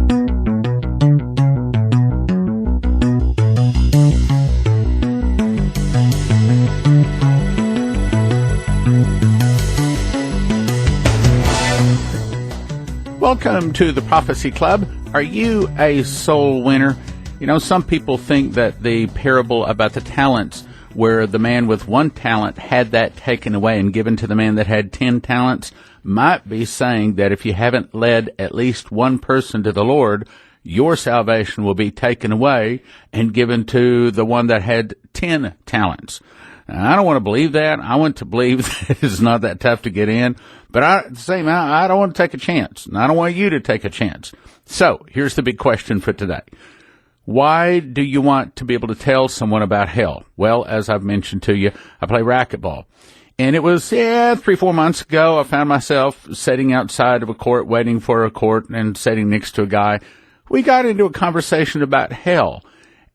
Welcome to the Prophecy Club. Are you a soul winner? You know, some people think that the parable about the talents, where the man with 1 talent had that taken away and given to the man that had 10 talents, might be saying that if you haven't led at least one person to the Lord, your salvation will be taken away and given to the one that had 10 talents. Now, I don't want to believe that. I want to believe that it's not that tough to get in. But at the same time, I don't want to take a chance. And I don't want you to take a chance. So here's the big question for today. Why do you want to be able to tell someone about hell? Well, as I've mentioned to you, I play racquetball. And it was, 3-4 months ago, I found myself sitting outside of a court, waiting for a court, and sitting next to a guy. We got into a conversation about hell.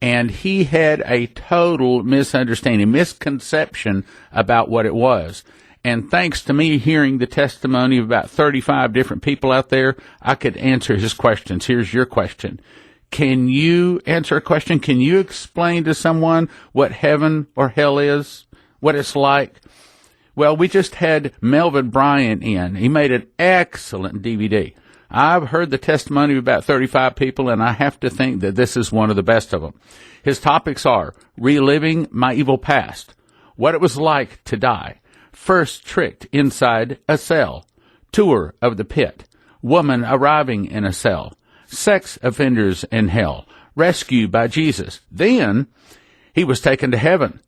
And he had a total misunderstanding, misconception about what it was. And thanks to me hearing the testimony of about 35 different people out there, I could answer his questions. Here's your question. Can you answer a question? Can you explain to someone what heaven or hell is, what it's like? Well, we just had Melvin in. He made an excellent DVD. I've heard the testimony of about 35 people, and I have to think that this is one of the best of them. His topics are reliving my evil past, what it was like to die, first tricked inside a cell, tour of the pit, woman arriving in a cell, sex offenders in hell, rescue by Jesus. Then he was taken to heaven.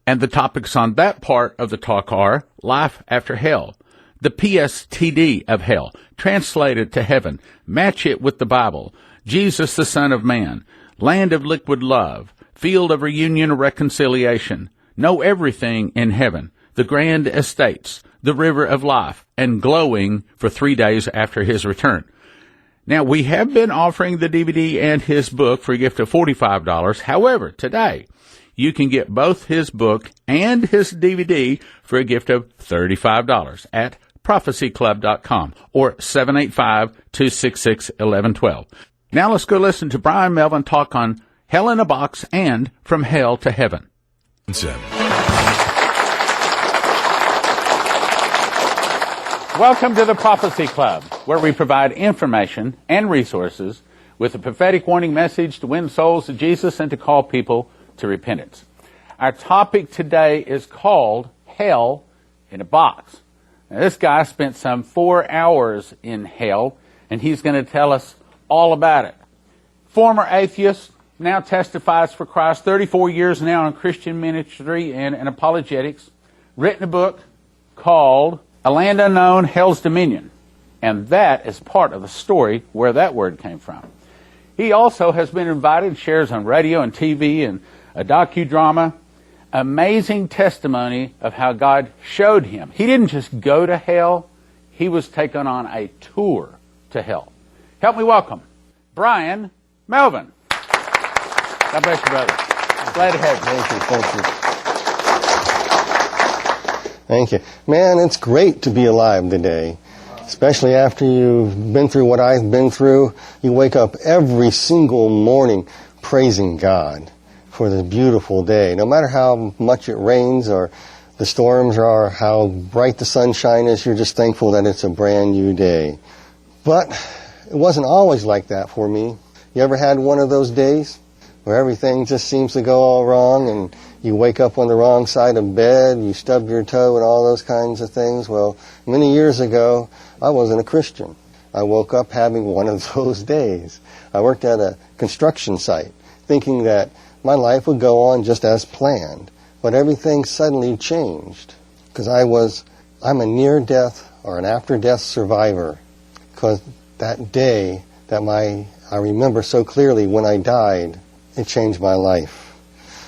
And the topics on that part of the talk are life after hell, the PTSD of hell, translated to heaven, match it with the Bible, Jesus the Son of Man, land of liquid love, field of reunion or reconciliation, know everything in heaven, the grand estates, the river of life, and glowing for 3 days after his return. Now, we have been offering the DVD and his book for a gift of $45. However, today, you can get both his book and his DVD for a gift of $35 at prophecyclub.com or 785-266-1112. Now let's go listen to Brian Melvin talk on Hell in a Box and From Hell to Heaven. Welcome to the Prophecy Club, where we provide information and resources with a prophetic warning message to win souls to Jesus and to call people to repentance. Our topic today is called Hell in a Box. Now, this guy spent some 4 hours in hell, and he's going to tell us all about it. Former atheist, now testifies for Christ, 34 years now in Christian ministry and apologetics, written a book called A Land Unknown, Hell's Dominion. And that is part of the story where that word came from. He also has been invited, shares on radio and TV and a docudrama, amazing testimony of how God showed him. He didn't just go to hell, he was taken on a tour to hell. Help me welcome Brian Melvin. God bless you, brother. Glad to have you. Thank you. Man, it's great to be alive today, especially after you've been through what I've been through. You wake up every single morning praising God for this beautiful day. No matter how much it rains or the storms or how bright the sunshine is, you're just thankful that it's a brand new day. But it wasn't always like that for me. You ever had one of those days where everything just seems to go all wrong and you wake up on the wrong side of bed, you stub your toe and all those kinds of things? Well, many years ago, I wasn't a Christian. I woke up having one of those days. I worked at a construction site thinking that my life would go on just as planned. But everything suddenly changed because I'm a near-death or an after-death survivor, because that day that I remember so clearly when I died, it changed my life.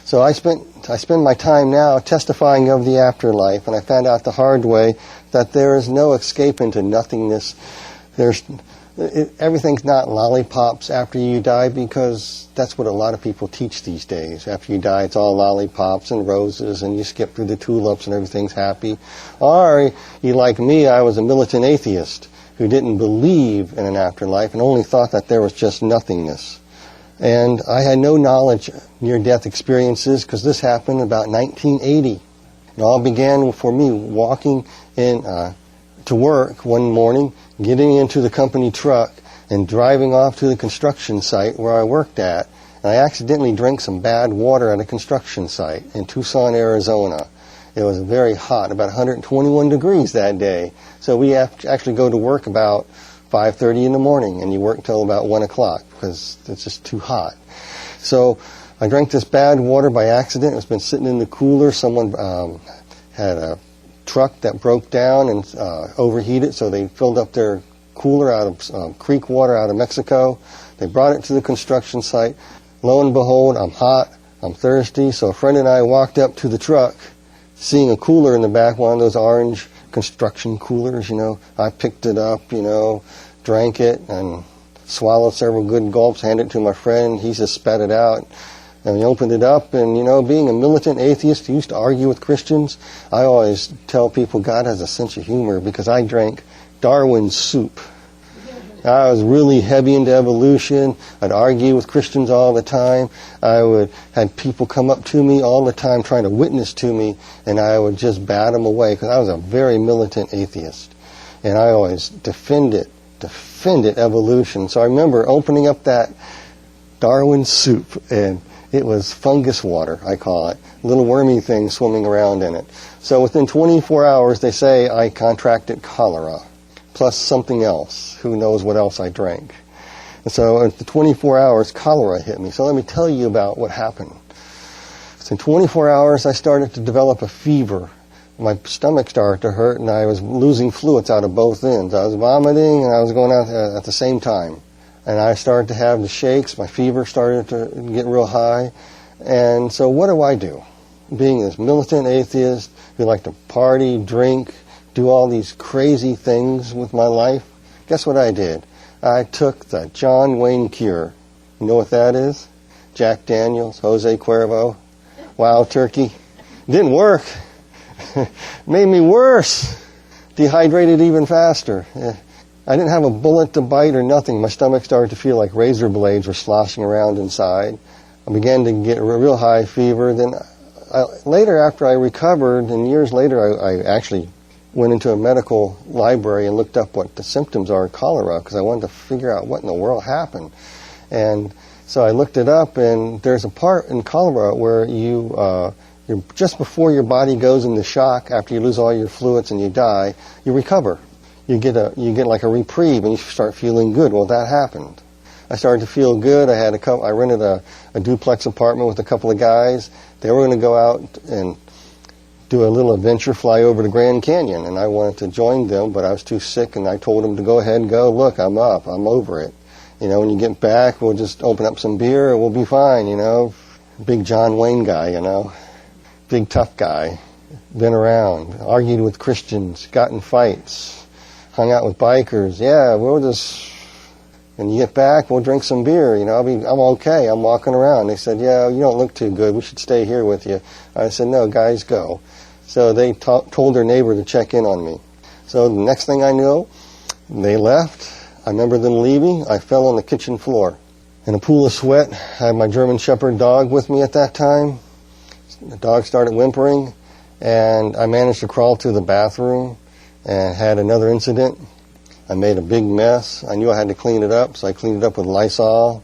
So I spend my time now testifying of the afterlife, and I found out the hard way that there is no escape into nothingness. Everything's not lollipops after you die, because that's what a lot of people teach these days. After you die, it's all lollipops and roses, and you skip through the tulips and everything's happy. Or, you like me, I was a militant atheist. who didn't believe in an afterlife and only thought that there was just nothingness. And I had no knowledge near-death experiences because this happened about 1980. It all began for me walking in to work one morning, getting into the company truck, and driving off to the construction site where I worked at. And I accidentally drank some bad water at a construction site in Tucson, Arizona. It was very hot, about 121 degrees that day. So we actually go to work about 5:30 in the morning, and you work till about 1 o'clock because it's just too hot. So I drank this bad water by accident. It's been sitting in the cooler. Someone had a truck that broke down and overheated, so they filled up their cooler out of creek water out of Mexico. They brought it to the construction site. Lo and behold, I'm hot, I'm thirsty, so a friend and I walked up to the truck, seeing a cooler in the back, one of those orange construction coolers, I picked it up, drank it and swallowed several good gulps, handed it to my friend. He just spat it out. And we opened it up, and, being a militant atheist who used to argue with Christians, I always tell people God has a sense of humor because I drank Darwin's soup. I was really heavy into evolution. I'd argue with Christians all the time. I would have people come up to me all the time trying to witness to me, and I would just bat them away because I was a very militant atheist. And I always defended evolution. So I remember opening up that Darwin soup, and it was fungus water, I call it. Little wormy things swimming around in it. So within 24 hours, they say I contracted cholera, plus something else. Who knows what else I drank. And so at the 24 hours, cholera hit me. So let me tell you about what happened. So in 24 hours, I started to develop a fever. My stomach started to hurt, and I was losing fluids out of both ends. I was vomiting, and I was going out at the same time. And I started to have the shakes. My fever started to get real high. And so what do? Being this militant atheist who liked to party, drink, do all these crazy things with my life, guess what I did? I took the John Wayne cure. You know what that is? Jack Daniels, Jose Cuervo, Wild Turkey. Didn't work. Made me worse. Dehydrated even faster. I didn't have a bullet to bite or nothing. My stomach started to feel like razor blades were sloshing around inside. I began to get a real high fever. Then later, after I recovered, and years later, I actually went into a medical library and looked up what the symptoms are of cholera because I wanted to figure out what in the world happened. And so I looked it up, and there's a part in cholera where you're just before your body goes into shock, after you lose all your fluids and you die, you recover. You get like a reprieve, and you start feeling good. Well, that happened. I started to feel good. I rented a duplex apartment with a couple of guys. They were going to go out and do a little adventure, fly over to Grand Canyon, and I wanted to join them, but I was too sick, and I told them to go ahead and go. Look, I'm up. I'm over it. When you get back, we'll just open up some beer, and we'll be fine, Big John Wayne guy, Big tough guy. Been around, argued with Christians, got in fights, hung out with bikers. Yeah, when you get back, we'll drink some beer, I'm okay. I'm walking around. They said, yeah, you don't look too good. We should stay here with you. I said, no, guys, go. So they told their neighbor to check in on me. So the next thing I knew, they left. I remember them leaving. I fell on the kitchen floor in a pool of sweat. I had my German Shepherd dog with me at that time. The dog started whimpering, and I managed to crawl to the bathroom and had another incident. I made a big mess. I knew I had to clean it up, so I cleaned it up with Lysol.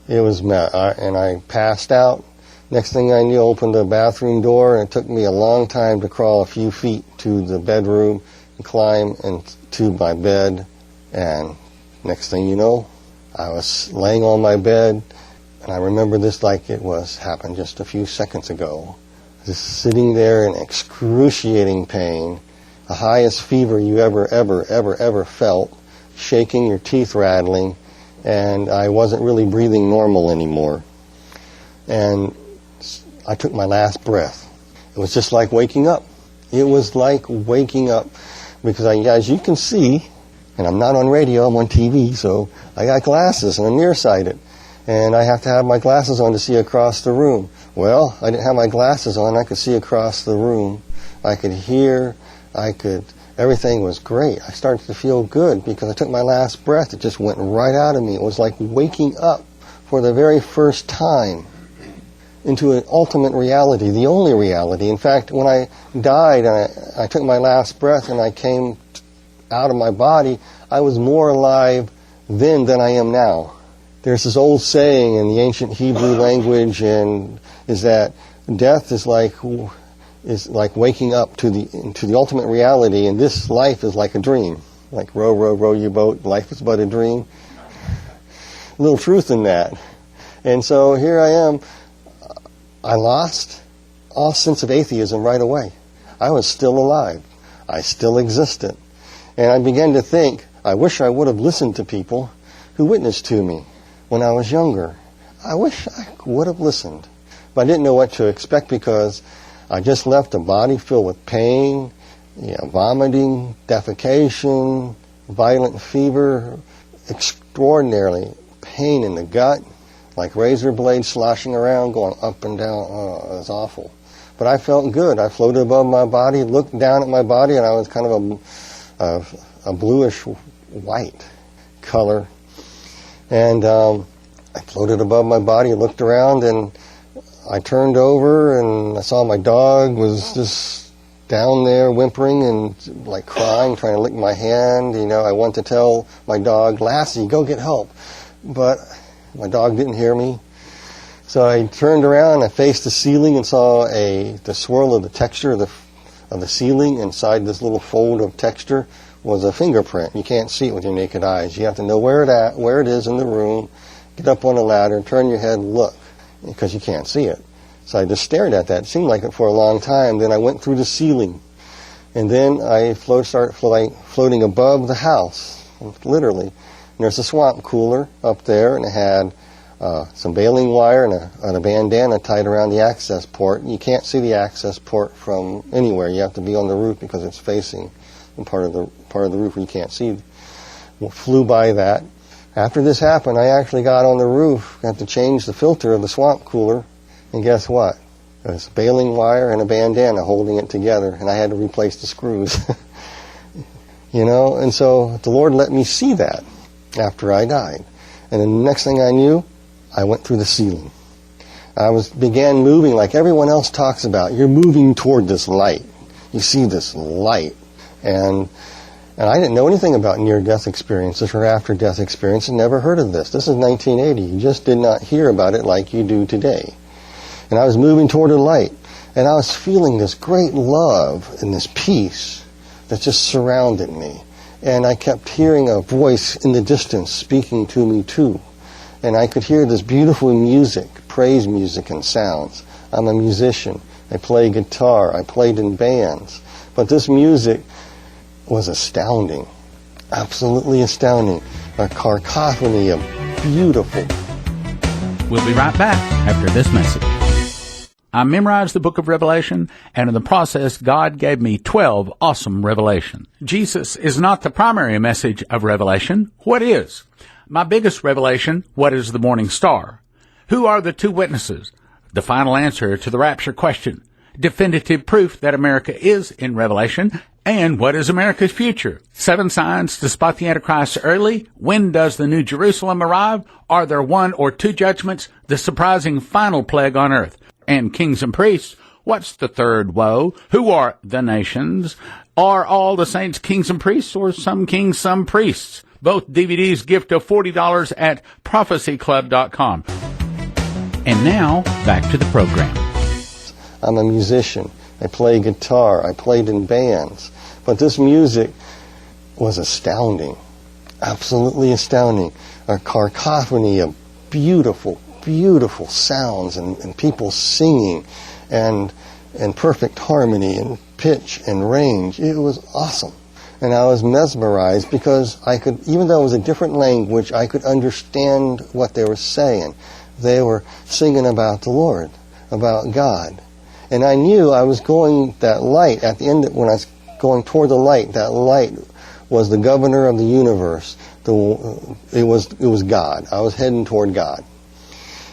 It was and I passed out. Next thing I knew, I opened the bathroom door, and it took me a long time to crawl a few feet to the bedroom and climb into my bed. And next thing you know, I was laying on my bed, and I remember this like it happened just a few seconds ago. Just sitting there in excruciating pain, the highest fever you ever felt, shaking, your teeth rattling, and I wasn't really breathing normal anymore. And I took my last breath. It was just like waking up. It was like waking up because as you can see, and I'm not on radio, I'm on TV, so I got glasses and I'm nearsighted. And I have to have my glasses on to see across the room. Well, I didn't have my glasses on. I could see across the room. I could hear. I could everything was great. I started to feel good because I took my last breath. It just went right out of me. It was like waking up for the very first time into an ultimate reality, the only reality. In fact, when I died and I took my last breath and I came out of my body, I was more alive then than I am now. There's this old saying in the ancient Hebrew language, and is that death is like waking up to the ultimate reality, and this life is like a dream. Like row, row, row your boat, life is but a dream. A little truth in that. And so here I am. I lost all sense of atheism right away. I was still alive. I still existed. And I began to think, I wish I would have listened to people who witnessed to me when I was younger. I wish I would have listened. But I didn't know what to expect because I just left a body filled with pain, vomiting, defecation, violent fever, extraordinarily pain in the gut, like razor blades sloshing around, going up and down. Oh, it was awful. But I felt good. I floated above my body, looked down at my body, and I was kind of a bluish white color. And I floated above my body, looked around, and I turned over, and I saw my dog was just down there whimpering and like crying, trying to lick my hand. I wanted to tell my dog, Lassie, go get help. But my dog didn't hear me. So I turned around, I faced the ceiling and saw the swirl of the texture of the ceiling. Inside this little fold of texture was a fingerprint. You can't see it with your naked eyes. You have to know where it is in the room, get up on a ladder, turn your head, look, because you can't see it. So I just stared at that. It seemed like it for a long time. Then I went through the ceiling. And then I started floating above the house, literally. And there's a swamp cooler up there, and it had some baling wire and a bandana tied around the access port. You can't see the access port from anywhere. You have to be on the roof because it's facing part of the roof where you can't see. Flew by that. After this happened, I actually got on the roof, got to change the filter of the swamp cooler, and guess what? It was baling wire and a bandana holding it together, and I had to replace the screws. And so the Lord let me see that after I died. And then the next thing I knew, I went through the ceiling. I began moving like everyone else talks about. You're moving toward this light. You see this light. And I didn't know anything about near-death experiences or after-death experiences. Never heard of this. This is 1980. You just did not hear about it like you do today. And I was moving toward a light. And I was feeling this great love and this peace that just surrounded me. And I kept hearing a voice in the distance speaking to me too. And I could hear this beautiful music, praise music and sounds. I'm a musician. I play guitar. I played in bands. But this music was astounding. Absolutely astounding. A cacophony of beautiful. We'll be right back after this message. I memorized the book of Revelation, and in the process, God gave me 12 awesome revelations. Jesus is not the primary message of Revelation. What is? My biggest revelation, what is the morning star? Who are the two witnesses? The final answer to the rapture question. Definitive proof that America is in Revelation. And what is America's future? 7 signs to spot the Antichrist early. When does the New Jerusalem arrive? Are there 1 or 2 judgments? The surprising final plague on earth. And kings and priests. What's the third woe? Who are the nations? Are all the saints kings and priests, or some kings, some priests? Both DVDs gift of $40 at prophecyclub.com. And now, back to the program. I'm a musician. I play guitar. I played in bands. But this music was astounding. Absolutely astounding. A cacophony of beautiful sounds and people singing and perfect harmony and pitch and range. It was awesome. And I was mesmerized because I could, even though it was a different language, I could understand what they were saying. They were singing about the Lord, about God. And I knew I was going that light at the end, when I was going toward the light, that light was the governor of the universe. It was God. I was heading toward God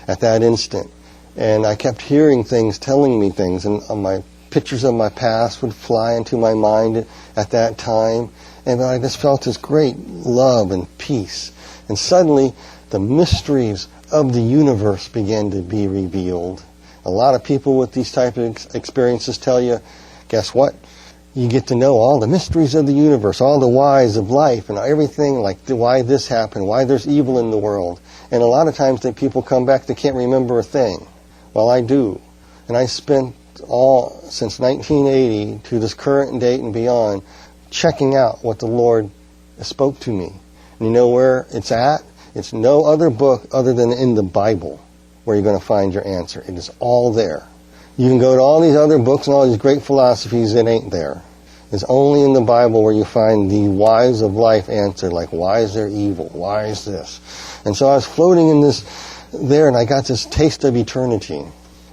at that instant. And I kept hearing things, telling me things, and my pictures of my past would fly into my mind at that time. And I just felt this great love and peace. And suddenly, the mysteries of the universe began to be revealed. A lot of people with these type of experiences tell you, guess what? You get to know all the mysteries of the universe, all the whys of life, and everything, like why this happened, why there's evil in the world. And a lot of times that people come back, they can't remember a thing. Well, I do. And I spent since 1980 to this current date and beyond, checking out what the Lord spoke to me. And you know where it's at? It's no other book other than in the Bible where you're going to find your answer. It is all there. You can go to all these other books and all these great philosophies, it ain't there. It's only in the Bible where you find the whys of life answer, like why is there evil? Why is this? And so I was floating in this there, and I got this taste of eternity,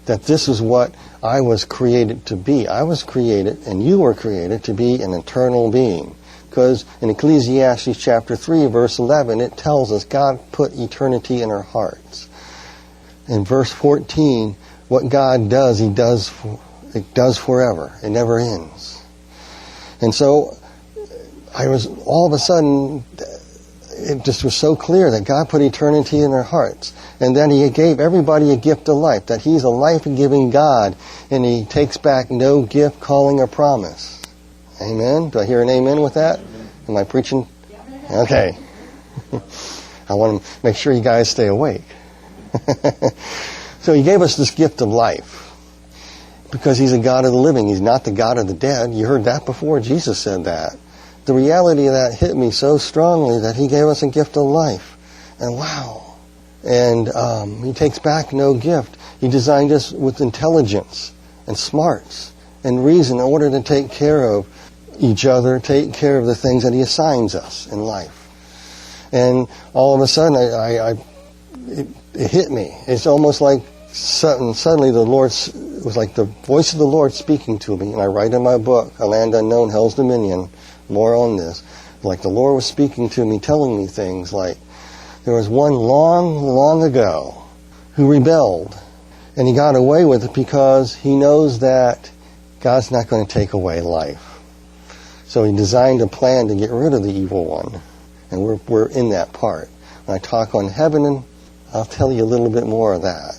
that this is what I was created to be. I was created, and you were created, to be an eternal being. Because in Ecclesiastes chapter 3, verse 11, it tells us God put eternity in our hearts. In verse 14, what God does, it does forever. It never ends. And so I was, all of a sudden, it just was so clear that God put eternity in our hearts. And then He gave everybody a gift of life, that He's a life-giving God, and He takes back no gift, calling, or promise. Amen? Do I hear an amen with that? Am I preaching? Okay. I want to make sure you guys stay awake. So He gave us this gift of life because He's a God of the living. He's not the God of the dead. You heard that before. Jesus said that. The reality of that hit me so strongly that He gave us a gift of life. And wow. And He takes back no gift. He designed us with intelligence and smarts and reason in order to take care of each other, take care of the things that He assigns us in life. And all of a sudden, it hit me. It's almost like suddenly the Lord, it was like the voice of the Lord speaking to me. And I write in my book, A Land Unknown, Hell's Dominion, more on this. Like the Lord was speaking to me, telling me things like, there was one long ago who rebelled. And he got away with it because he knows that God's not going to take away life. So He designed a plan to get rid of the evil one. And we're in that part. When I talk on heaven, I'll tell you a little bit more of that.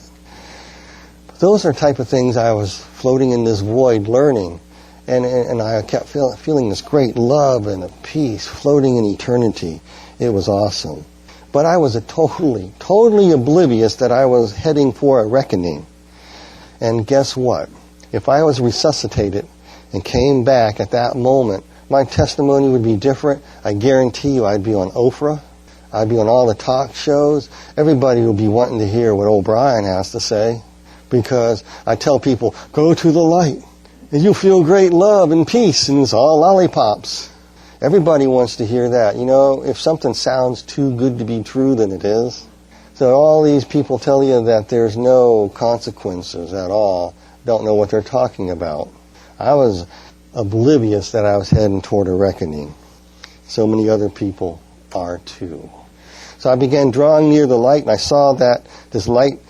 But those are the type of things I was floating in this void learning. And I kept feeling this great love and a peace floating in eternity. It was awesome. But I was totally oblivious that I was heading for a reckoning. And guess what? If I was resuscitated and came back at that moment, my testimony would be different. I guarantee you I'd be on Oprah. I'd be on all the talk shows. Everybody would be wanting to hear what old Brian has to say. Because I tell people, go to the light, and you'll feel great love and peace, and it's all lollipops. Everybody wants to hear that. You know, if something sounds too good to be true, then it is. So all these people tell you that there's no consequences at all, don't know what they're talking about. I was oblivious that I was heading toward a reckoning. So many other people are too. So I began drawing near the light, and I saw that this light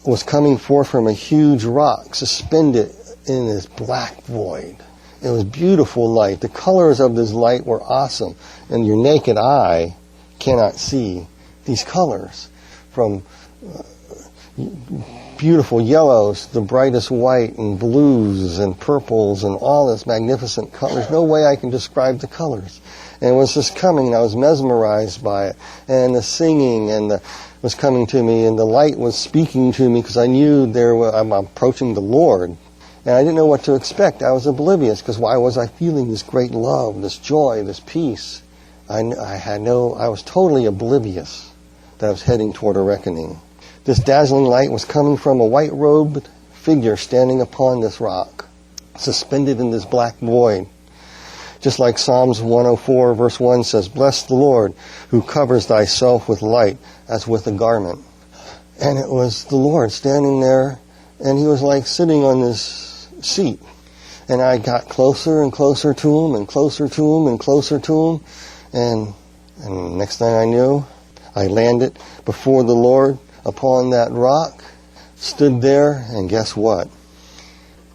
was coming forth from a huge rock, suspended in this black void. It was beautiful light. The colors of this light were awesome, and your naked eye cannot see these colors, from beautiful yellows, the brightest white, and blues and purples and all this magnificent color. There's no way I can describe the colors. And it was just coming, and I was mesmerized by it. And the singing was coming to me, and the light was speaking to me, because I knew I'm approaching the Lord. And I didn't know what to expect. I was oblivious, because why was I feeling this great love, this joy, this peace? I was totally oblivious that I was heading toward a reckoning. This dazzling light was coming from a white-robed figure standing upon this rock, suspended in this black void. Just like Psalms 104 verse 1 says, bless the Lord who covers thyself with light as with a garment. And it was the Lord standing there, and He was like sitting on this seat. And I got closer and closer to Him, and closer to Him, and closer to Him. And next thing I knew, I landed before the Lord upon that rock, stood there, and guess what?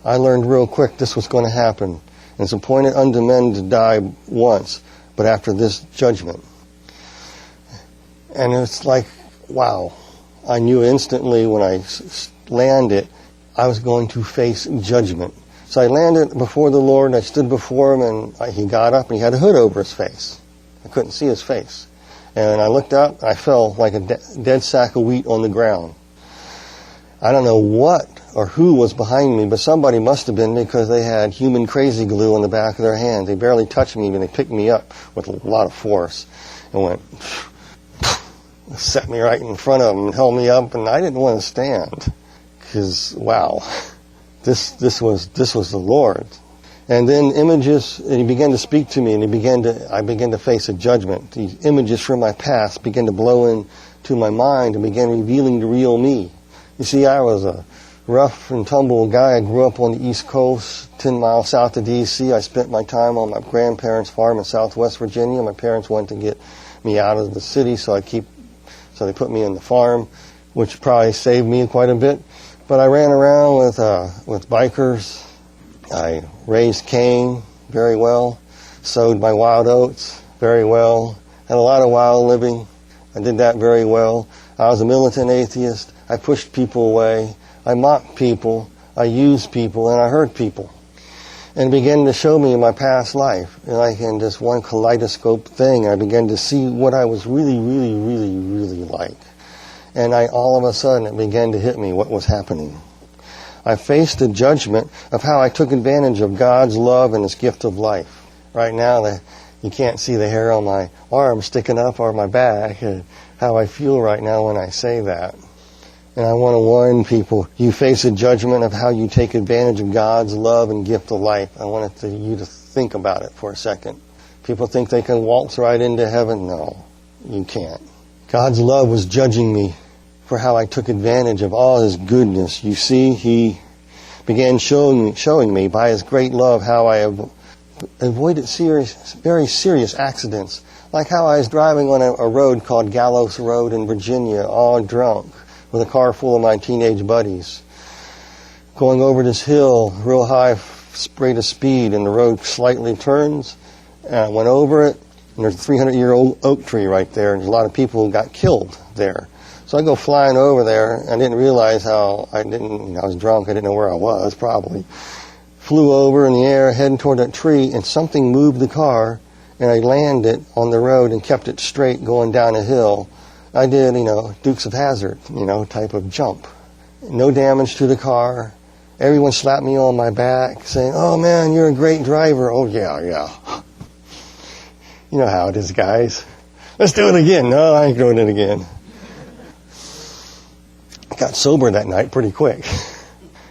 I learned real quick this was going to happen. And it's appointed unto men to die once, but after this judgment. And it's like, wow. I knew instantly when I landed, I was going to face judgment. So I landed before the Lord, and I stood before him, and he got up, and he had a hood over his face. I couldn't see his face. And I looked up, I fell like a dead sack of wheat on the ground. I don't know what or who was behind me, but somebody must have been, because they had human crazy glue on the back of their hand. They barely touched me, but they picked me up with a lot of force and went, set me right in front of them and held me up, and I didn't want to stand, because, wow, this was the Lord. And then images, and he began to speak to me, and I began to face a judgment. These images from my past began to blow into my mind and began revealing the real me. You see, I was a rough and tumble guy. I grew up on the East Coast, 10 miles south of D.C. I spent my time on my grandparents' farm in Southwest Virginia. My parents wanted to get me out of the city, so they put me in the farm, which probably saved me quite a bit. But I ran around with bikers. I raised cane very well, sowed my wild oats very well, had a lot of wild living. I did that very well. I was a militant atheist. I pushed people away. I mocked people. I used people, and I hurt people. And it began to show me my past life, like in just one kaleidoscope thing. I began to see what I was really, really, really, really like. And all of a sudden, it began to hit me what was happening. I faced the judgment of how I took advantage of God's love and His gift of life. Right now, you can't see the hair on my arm sticking up or my back, and how I feel right now when I say that. And I want to warn people, you face a judgment of how you take advantage of God's love and gift of life. I want you to think about it for a second. People think they can waltz right into heaven. No, you can't. God's love was judging me for how I took advantage of all His goodness. You see, He began showing me by His great love how I avoided very serious accidents. Like how I was driving on a road called Gallows Road in Virginia, all drunk, with a car full of my teenage buddies. Going over this hill, real high rate of speed, and the road slightly turns, and I went over it, and there's a 300-year-old oak tree right there, and there's a lot of people who got killed there. So I go flying over there, and I didn't realize how I was drunk, I didn't know where I was, probably. Flew over in the air, heading toward that tree, and something moved the car, and I landed on the road and kept it straight going down a hill. I did, Dukes of Hazzard, type of jump. No damage to the car. Everyone slapped me on my back saying, "Oh man, you're a great driver." "Oh yeah. You know how it is, guys. Let's do it again." "No, I ain't doing it again." I got sober that night pretty quick.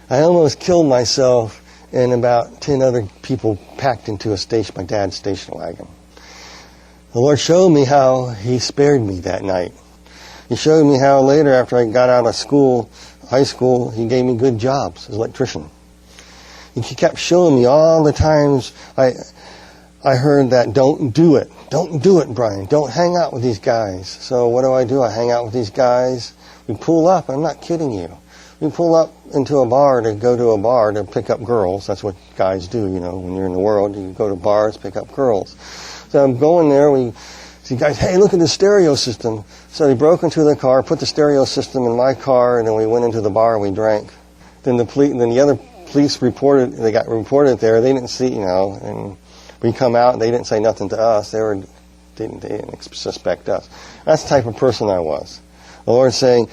I almost killed myself, and about 10 other people packed into my dad's station wagon. The Lord showed me how He spared me that night. He showed me how later, after I got out of school, high school, He gave me good jobs as an electrician. He kept showing me all the times I heard that, "Don't do it. Don't do it, Brian. Don't hang out with these guys." So what do? I hang out with these guys. We pull up. I'm not kidding you. We pull up into a bar to go to a bar to pick up girls. That's what guys do, when you're in the world. You go to bars, pick up girls. So I'm going there. We see guys, "Hey, look at the stereo system." So they broke into the car, put the stereo system in my car, and then we went into the bar and we drank. Then the other police they got reported there. They didn't see, and we come out and they didn't say nothing to us. They didn't suspect us. That's the type of person I was. The Lord's saying,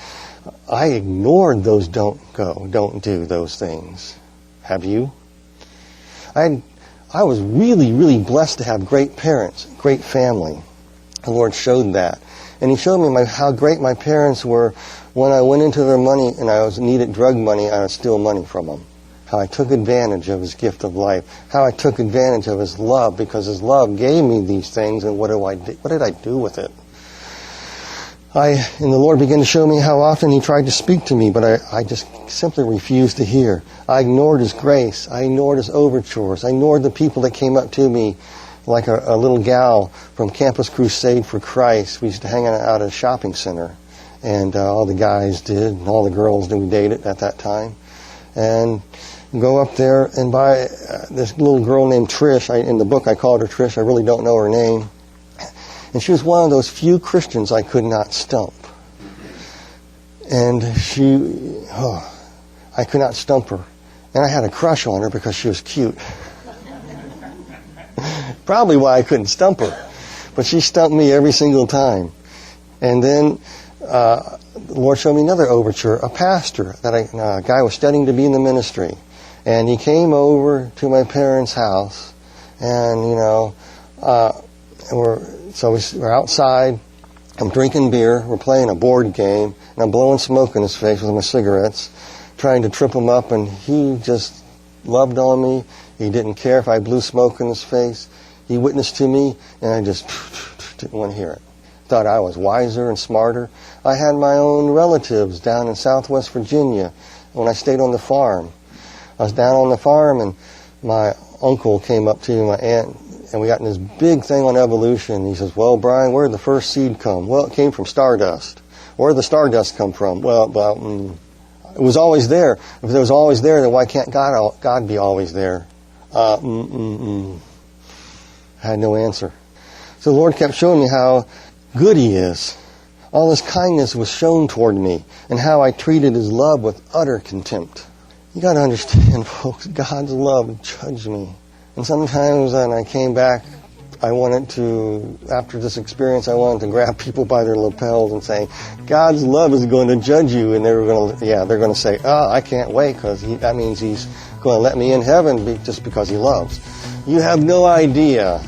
I ignored those don't do those things. Have you? I was really, really blessed to have great parents, great family. The Lord showed that. And He showed me how great my parents were. When I went into their money and I needed drug money, I would steal money from them. How I took advantage of His gift of life. How I took advantage of His love, because His love gave me these things, and what did I do with it? And the Lord began to show me how often He tried to speak to me, but I just simply refused to hear. I ignored His grace. I ignored His overtures. I ignored the people that came up to me, like a little gal from Campus Crusade for Christ. We used to hang out at a shopping center, and all the guys did, and all the girls that we dated at that time. And go up there and buy this little girl named Trish. In the book I called her Trish. I really don't know her name. And she was one of those few Christians I could not stump. And I could not stump her. And I had a crush on her because she was cute. Probably why I couldn't stump her. But she stumped me every single time. And then the Lord showed me another overture, a pastor, that a guy was studying to be in the ministry. And he came over to my parents' house. And, we're outside. I'm drinking beer. We're playing a board game. And I'm blowing smoke in his face with my cigarettes, trying to trip him up. And he just loved on me. He didn't care if I blew smoke in his face. He witnessed to me, and I just didn't want to hear it. Thought I was wiser and smarter. I had my own relatives down in Southwest Virginia when I stayed on the farm. I was down on the farm, and my uncle came up to me, my aunt, and we got in this big thing on evolution. He says, "Well, Brian, where did the first seed come?" "Well, it came from stardust." "Where did the stardust come from?" Well, it was always there. If it was always there, then why can't God be always there? I had no answer. So the Lord kept showing me how good He is. All His kindness was shown toward me, and how I treated His love with utter contempt. You got to understand, folks, God's love judged me. And sometimes when I came back, after this experience, I wanted to grab people by their lapels and say, God's love is going to judge you. And they're going to say, I can't wait, because that means He's going to let me in heaven just because He loves. You have no idea.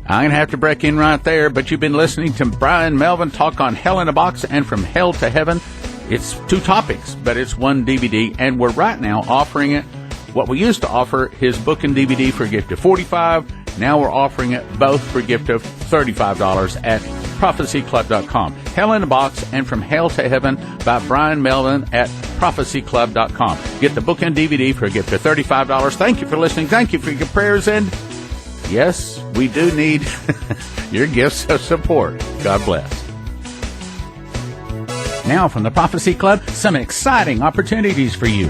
I'm going to have to break in right there, but you've been listening to Brian Melvin talk on Hell in a Box and From Hell to Heaven. It's 2 topics, but it's 1 DVD, and we're right now offering it. What we used to offer, his book and DVD for a gift of $45. Now we're offering it both for a gift of $35 at prophecyclub.com. Hell in a Box and From Hell to Heaven by Brian Melvin at prophecyclub.com. Get the book and DVD for a gift of $35. Thank you for listening. Thank you for your prayers, and yes, we do need your gifts of support. God bless. Now from the Prophecy Club, some exciting opportunities for you.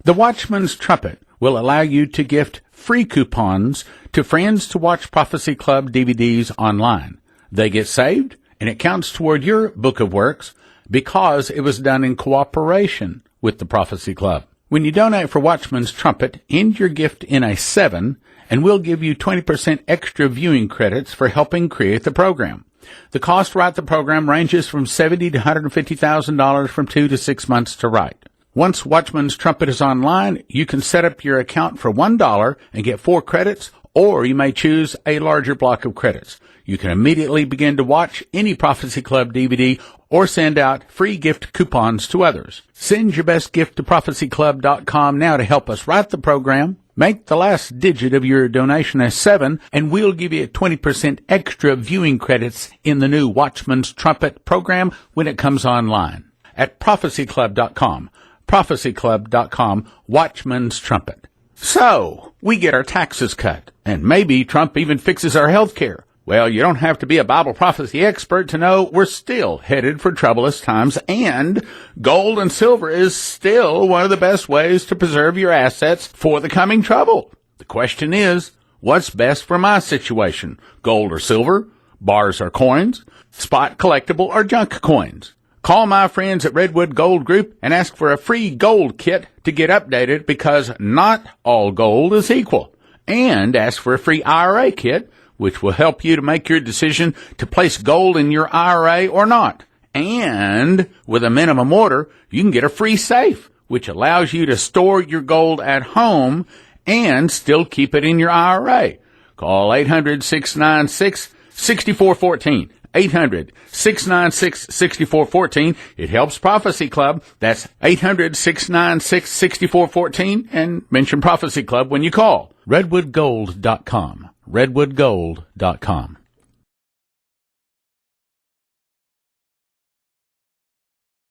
The Watchman's Trumpet will allow you to gift free coupons to friends to watch Prophecy Club DVDs online. They get saved, and it counts toward your book of works because it was done in cooperation with the Prophecy Club. When you donate for Watchman's Trumpet, end your gift in a 7, and we'll give you 20% extra viewing credits for helping create the program. The cost to write the program ranges from $70,000 to $150,000 from 2 to 6 months to write. Once Watchman's Trumpet is online, you can set up your account for $1 and get 4 credits, or you may choose a larger block of credits. You can immediately begin to watch any Prophecy Club DVD or send out free gift coupons to others. Send your best gift to prophecyclub.com now to help us write the program. Make the last digit of your donation a 7, and we'll give you 20% extra viewing credits in the new Watchman's Trumpet program when it comes online. At prophecyclub.com. prophecyclub.com, Watchman's Trumpet. So, we get our taxes cut, and maybe Trump even fixes our health care. Well, you don't have to be a Bible prophecy expert to know we're still headed for troublous times, and gold and silver is still one of the best ways to preserve your assets for the coming trouble. The question is, what's best for my situation? Gold or silver? Bars or coins? Spot collectible or junk coins? Call my friends at Redwood Gold Group and ask for a free gold kit to get updated, because not all gold is equal. And ask for a free IRA kit, which will help you to make your decision to place gold in your IRA or not. And with a minimum order, you can get a free safe, which allows you to store your gold at home and still keep it in your IRA. Call 800-696-6414. 800-696-6414. It helps Prophecy Club. That's 800-696-6414, and mention Prophecy Club when you call. RedwoodGold.com. RedwoodGold.com.